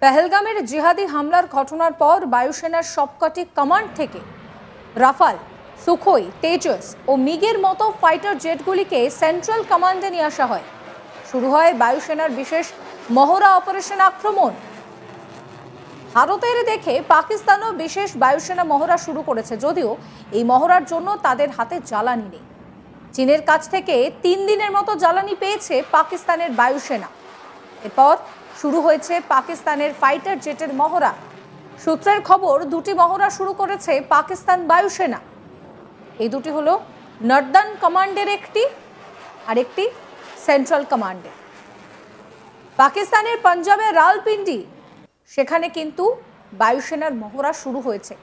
পেহেলগামের জিহাদি হামলার ঘটনার পর বায়ুসেনার সবকটি কমান্ড থেকে রাফাল, সুখোই, তেজস ও মিগের মতো ফাইটার জেটগুলিকে সেন্ট্রাল কমান্ডে নিয়ে আসা হয়। শুরু হয় বায়ুসেনার বিশেষ মহড়া অপারেশন আক্রমণ। ভারতের দেখে পাকিস্তানও বিশেষ বায়ুসেনা মহড়া শুরু করেছে, যদিও এই মহড়ার জন্য তাদের হাতে জ্বালানি নেই। চীনের কাছ থেকে 3 দিনের মতো জ্বালানি পেয়েছে পাকিস্তানের বায়ুসেনা। এরপর শুরু হয়েছে পাকিস্তানের ফাইটার জেটের মহড়া। সূত্রের খবর, দুটি মহড়া শুরু করেছে পাকিস্তান বায়ুসেনা। এই দুটি হলো নর্দার্ন কমান্ডের একটি, আরেকটি সেন্ট্রাল কমান্ডের। পাকিস্তানের পাঞ্জাবের রাওয়ালপিন্ডি, সেখানে কিন্তু বায়ুসেনার মহড়া শুরু হয়েছে।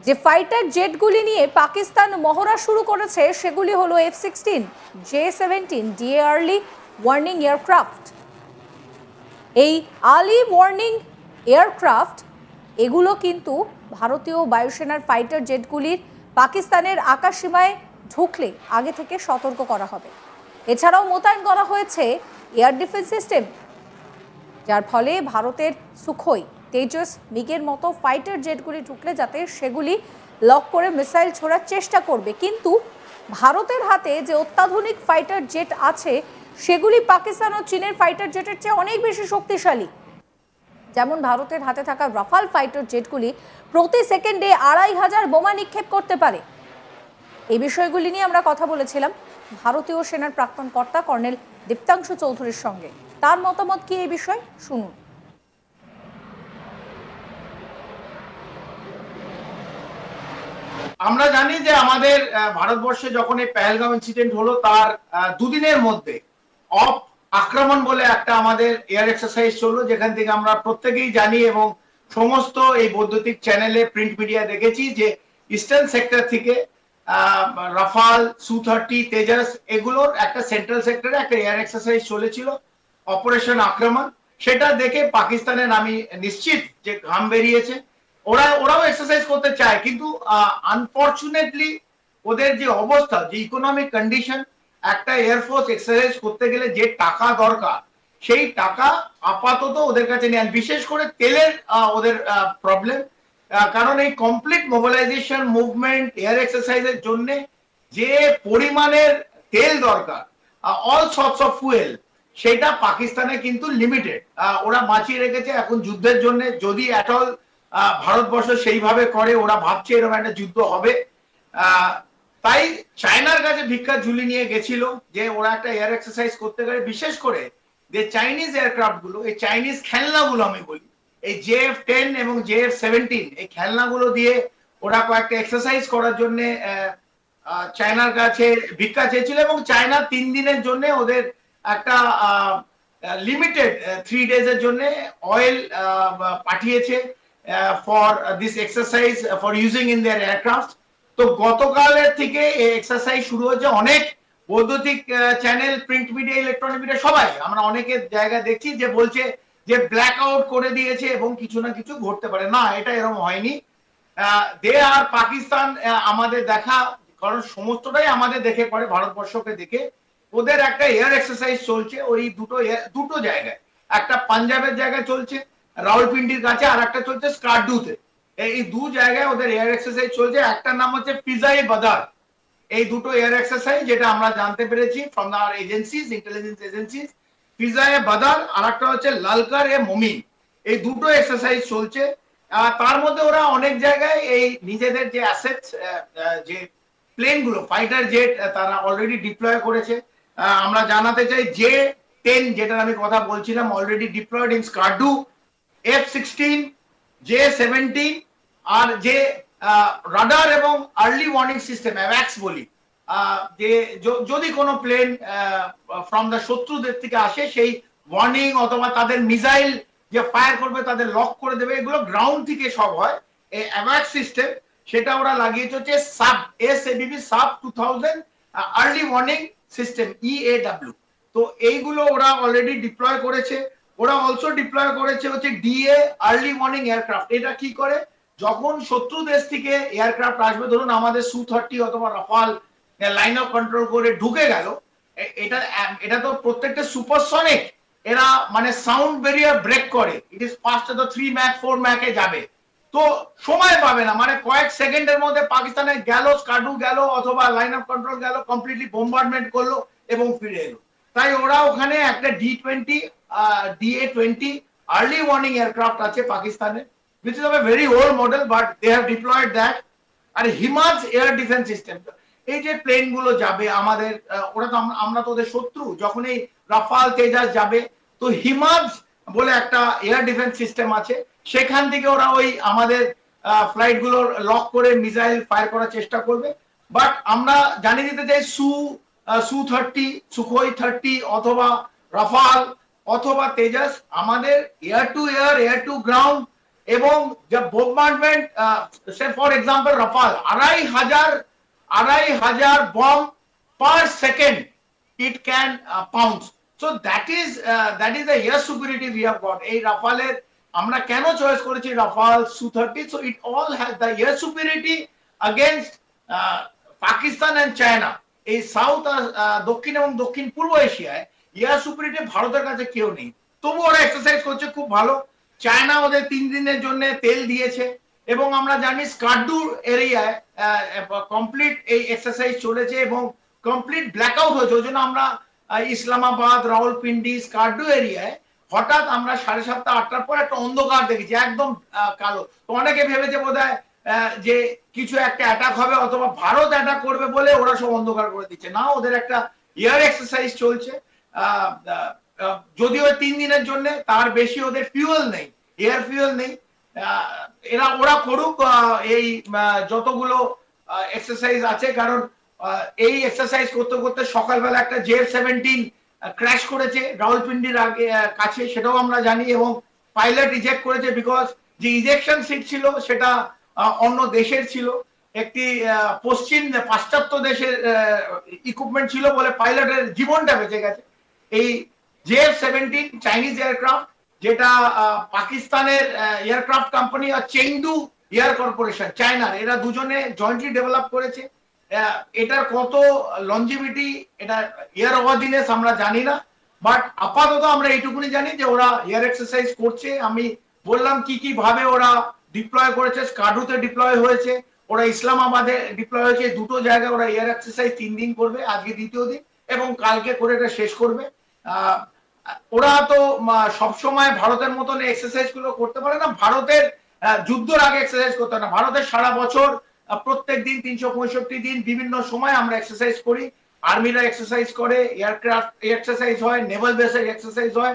যে ফাইটার জেটগুলি নিয়ে পাকিস্তান মহড়া শুরু করেছে সেগুলি হলো F-16, J-17 DA early warning aircraft. এই আর্লি ওয়ার্নিং এয়ারক্রাফট এগুলো কিন্তু ভারতীয় বায়ুসেনার ফাইটার জেটগুলির পাকিস্তানের আকাশসীমায় ঢুকলে আগে থেকে সতর্ক করা হবে। এছাড়াও মোতায়েন করা হয়েছে এয়ার ডিফেন্স সিস্টেম, যার ফলে ভারতের সুখোই, তেজস, মিগের মতো ফাইটার জেটগুলি ঢুকলে যাতে সেগুলি লক করে মিসাইল ছোড়ার চেষ্টা করবে। কিন্তু ভারতের হাতে যে অত্যাধুনিক ফাইটার জেট আছে সেগুলি পাকিস্তান ও চীনের ফাইটার জেটের চেয়ে অনেক বেশি শক্তিশালী। যেমন ভারতের হাতে থাকা রাফাল ফাইটার জেটগুলি প্রতি সেকেন্ডে 2500 বোমা নিক্ষেপ করতে পারে। এই বিষয়গুলি নিয়ে আমরা কথা বলেছিলাম ভারতীয় সেনার প্রাক্তন কর্তা কর্নেল দীপ্তাংশু চৌধুরীর সঙ্গে। তার মতামত কি এই বিষয়ে শুনুন। আমরা জানি যে আমাদের ভারতবর্ষে যখন এই পেহেলগাম ইনসিডেন্ট হলো তার দুদিনের মধ্যে অফ আক্রমণ বলে একটা আমাদের এয়ার এক্সারসাইজ চললো, যেখান থেকে আমরা প্রত্যেকেই জানি এবং সমস্ত এই বৈদ্যুতিক চ্যানেলে, প্রিন্ট মিডিয়া দেখেছি যে ইস্টার্ন সেক্টর থেকে রাফাল, Su-30, তেজস এগুলোর একটা সেন্ট্রাল সেক্টরে একটা এয়ার এক্সারসাইজ চলেছিল, অপারেশন আক্রমণ। সেটা দেখে পাকিস্তানের আমি নিশ্চিত যে ঘাম বেরিয়েছে। ওরাও এক্সারসাইজ করতে চায়, কিন্তু আনফরচুনেটলি ওদের যে অবস্থা, যে ইকোনমিক কন্ডিশন, একটা এয়ারফোর্স এক্সারসাইজ করতে গেলে যে টাকা দরকার সেই টাকা আপাতত ওদের কাছে নেই। বিশেষ করে তেলের ওদের প্রবলেম, কারণ এই কমপ্লিট মোবিলাইজেশন মুভমেন্ট এয়ার এক্সারসাইজের জন্য যে পরিমাণের তেল দরকার, অল সর্টস অফ ফুয়েল, সেটা পাকিস্তানে কিন্তু লিমিটেড। ওরা বাঁচিয়ে রেখেছে এখন যুদ্ধের জন্য। যদি অ্যাটল ভারতবর্ষ সেইভাবে করে, ওরা ভাবছে এরকম একটা যুদ্ধ হবে, তাই চায়নার কাছে ভিক্ষা ঝুলি নিয়ে গেছিল যে ওরা একটা এয়ার এক্সারসাইজ করতে গেলে, বিশেষ করে যে চাইনিজ এয়ারক্রাফট গুলো, এই চাইনিজ খেলনাগুলো আমি বলি, এই JF-10 এবং JF-17 এই খেলনাগুলো দিয়ে ওরা কয়েকটা এক্সারসাইজ করার জন্য চায়নার কাছে ভিক্ষা চেয়েছিল। এবং চায়না 3 দিনের জন্য ওদের একটা লিমিটেড 3 ডেজের জন্য অয়েল পাঠিয়েছে for this exercise for using in their aircraft. তো গতকালের থেকে এই এক্সারসাইজ শুরু হয়েছে। অনেক বৈদ্যুতিক channel, print media, electronic media সবাই আমরা অনেকের জায়গায় দেখছি যে বলছে যে ব্ল্যাক আউট করে দিয়েছে এবং কিছু না কিছু ঘটতে পারে। না, এটা এরকম হয়নি। দে আর পাকিস্তান আমাদের দেখা, কারণ সমস্তটাই আমাদের দেখে পড়ে, ভারতবর্ষকে দেখে। ওদের একটা এয়ার এক্সারসাইজ চলছে ওই দুটো জায়গায়, একটা পাঞ্জাবের জায়গায় চলছে রাওয়ালপিন্ডির কাছে, আর একটা চলছে স্কার্ডুতে। এই দু জায়গায় ওদের এয়ার এক্সারসাইজ চলছে। একটা নাম হচ্ছে ফিজায়ে বাদার। এই দুটো এয়ার এক্সারসাইজ যেটা আমরা জানতে পেরেছি from our agencies, intelligence agencies, ফিজায়ে বাদার আর একটা হচ্ছে লালকার এ মমিন। এই দুটো এক্সারসাইজ চলছে। তার মধ্যে ওরা অনেক জায়গায় এই নিজেদের যে অ্যাসেট, যে প্লেনগুলো, ফাইটার জেট, তারা অলরেডি ডিপ্লয় করেছে। আমরা জানাতে চাই J-10 যেটার আমি কথা বলছিলাম already deployed in Skardu, F-16, J-17 আর যে রাডার এবং আর্লি ওয়ার্নিং সিস্টেম অ্যাওয়াক্স বলি, যে যদি কোনো প্লেন ফ্রম দ্য শত্রুদের থেকে আসে সেই ওয়ার্নিং অথবা তাদের মিসাইল যে ফায়ার করবে তাদের লক করে দেবে, এগুলো গ্রাউন্ড থেকে সব হয়। এই অ্যাওয়াক্স সিস্টেম সেটা ওরা লাগিয়েছে হচ্ছে SABB SAB 2000 early warning system, EAW। তো এইগুলো ওরা অলরেডি ডিপ্লয় করেছে। ওরা অলসো ডিপ্লয় করেছে হচ্ছে DA আর্লি ওয়ার্নিং এয়ারক্রাফট। এটা কি করে, যখন শত্রু দেশ থেকে এয়ারক্রাফট আসবে, ধরুন আমাদের Su-30 অথবা রাফাল লাইন অফ কন্ট্রোল করে ঢুকে গেল, এটা তো প্রত্যেকটা সুপারসনিক এরা মানে সাউন্ড ব্যারিয়ার ব্রেক করে, ইট ইজ ফাস্ট 3 ম্যাক 4 ম্যাকে যাবে, তো সময় পাবে না, মানে কয়েক সেকেন্ডের মধ্যে পাকিস্তানে গেল, স্কাডু গেল অথবা লাইন অফ কন্ট্রোল গেল, কমপ্লিটলি বোম্বার্ডমেন্ট করলো এবং ফিরে এলো। তাই ওরা ওখানে একটা D-20 DA-20 early warning aircraft আছে পাকিস্তানে, which is of a very old model but they have deployed that। আর হিমাজ এয়ার ডিফেন্স সিস্টেম, এই যে প্লেন গুলো যাবে আমাদের, ওরা তো আমরা তো ওদের শত্রু, যখন এই রাফাল তেজাস যাবে তো হিমাজ বলে একটা এয়ার ডিফেন্স সিস্টেম আছে, সেখান থেকে ওরা ওই আমাদের ফ্লাইট গুলো লক করে মিসাইল ফায়ার করার চেষ্টা করবে। বাট আমরা জানিয়ে দিতে চাই Su-30, Sukhoi 30 অথবা রাফাল অথবা তেজাস আমাদের air to air, air to ground এবং যে bombardment, say for example Rafale 2500 bomb per second it can pounce, so that is the air superiority we have got। এই রাফালের আমরা কেন চয়েস করেছি Rafale Su-30, so it all has the air superiority against Pakistan and China. এই south দক্ষিণ এবং দক্ষিণ পূর্ব এশিয়ায় air superiority ভারতের কাছে কেউ নেই, তবু ওরা এক্সারসাইজ করছে খুব ভালো। চায়না ওদের 3 দিনের জন্য তেল দিয়েছে এবং আমরা জানি স্কার্ডু এরিয়ায় কমপ্লিট এই এক্সারসাইজ চলেছে এবং কমপ্লিট ব্ল্যাকআউট হয়েছে। ওই জন্য আমরা ইসলামাবাদ, রাওয়ালপিন্ডি, স্কার্ডু এরিয়ায় হঠাৎ আমরা 7:30 8টার পর একটা অন্ধকার দেখেছি, একদম কালো। তো অনেকে ভেবেছে বোধহয় যে কিছু একটা অ্যাটাক হবে অথবা ভারত অ্যাটাক করবে বলে ওরা সব অন্ধকার করে দিচ্ছে, না, ওদের একটা এয়ার এক্সারসাইজ চলছে। যদিও 3 দিনের জন্য, তার বেশি ওদের ফিউয়েল নেই, এয়ার ফিউয়েল নেই। ওরা করুক এই যতগুলো এক্সারসাইজ আছে, কারণ এই এক্সারসাইজ করতে করতে সকালবেলা একটা J-17 ক্র্যাশ করেছে রাওয়ালপিন্ডির কাছে, সেটাও আমরা জানি, এবং পাইলট ইজেক্ট করেছে বিকজ যে ইজেকশন সিট ছিল সেটা অন্য দেশের ছিল, একটি পাশ্চাত্য দেশের ইকুইপমেন্ট ছিল বলে পাইলটের জীবনটা বেঁচে গেছে। এই J-17 চাইনিজ এয়ারক্রাফট, যেটা পাকিস্তানের এয়ারক্রাফট কোম্পানি আর চেংদু এয়ার কর্পোরেশন চায়নার, এরা দুজনে জয়েন্টলি ডেভেলপ করেছে। এটার কত লঞ্জিভিটি, এটা এয়ার ওয়ার্দিনেস আমরা জানি না, বাট আপাতত আমরা এইটুকুনি জানি যে ওরা এয়ার এক্সারসাইজ করছে। আমি বললাম কি কি ভাবে ওরা ডিপ্লয় করেছে, স্কাডুতে ডিপ্লয় হয়েছে, ওরা ইসলামাবাদে ডিপ্লয় হয়েছে, দুটো জায়গায় ওরা এয়ার এক্সারসাইজ 3 দিন করবে, আজকে দ্বিতীয় দিন এবং কালকে করে এটা শেষ করবে। ওরা তো সবসময় ভারতের মতন এক্সারসাইজ গুলো করতে পারে না, ভারতের যুদ্ধের আগে এক্সারসাইজ করতে না, ভারতের সারা বছর প্রত্যেক দিন 365 দিন বিভিন্ন সময় আমরা এক্সারসাইজ করি, আর্মিরা এক্সারসাইজ করে, এয়ারক্রাফট এক্সারসাইজ হয়, নেভাল বেসের এক্সারসাইজ হয়।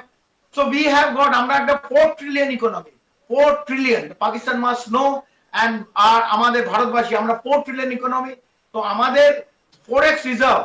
সো উই হ্যাভ গট, আমরা একটা 4 trillion economy, 4 trillion, Pakistan must know, and আর আমাদের ভারতবাসী আমরা 4 ট্রিলিয়ন ইকোনমি, তো আমাদের ফরেক্স রিজার্ভ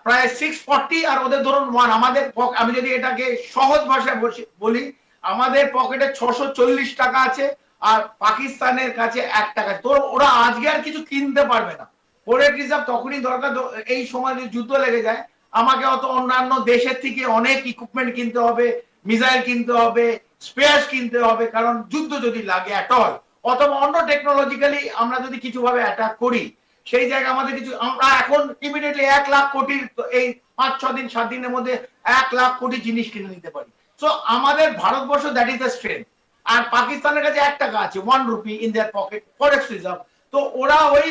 প্রায় 640 আর ওদের ধরুন 1, আমাদের আমি যদি এটাকে সহজ ভাষায় বলি, আমাদের পকেটে 640 টাকা আছে আর পাকিস্তানের কাছে 1 টাকা। তো ওরা আজকে আর কিছু কিনতে পারবে না, ফরেক্স রিজার্ভ তখনই দরকার এই সময় যদি যুদ্ধ লেগে যায়, আমাকে অত অন্যান্য দেশের থেকে অনেক ইকুইপমেন্ট কিনতে হবে, মিসাইল কিনতে হবে, স্পেয়ার্স কিনতে হবে, কারণ যুদ্ধ যদি লাগে অ্যাট অল, অথবা অন্য টেকনোলজিক্যালি আমরা যদি কিছু ভাবে অ্যাটাক করি, সেই জায়গায় আমাদের কিছু, আমরা এখন ইমিডিয়েটলি 1 লাখ কোটির এই 5-6 দিন 7 দিনের মধ্যে 1 লাখ কোটি জিনিস কিনে নিতে পারি। সো আমাদের Bharatvarsha, that is the strength. আর পাকিস্তানের কাছে 1 টাকা আছে, 1 rupee in their pocket, forex reserve. তো ওরা ওই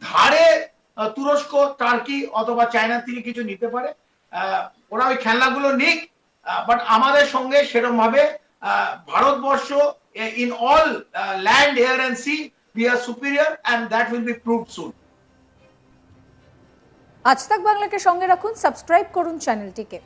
ধারে তুরস্ক, টার্কি অথবা চায়না থেকে কিছু নিতে পারে, ওরা ওই খেলনাগুলো নিক, বাট আমাদের সঙ্গে সেরকম ভাবে Bharatvarsha in all land, air and sea we are superior and that will be proved soon। আজ তাক বাংলাকে সঙ্গে রাখুন, সাবস্ক্রাইব করুন চ্যানেলটিকে।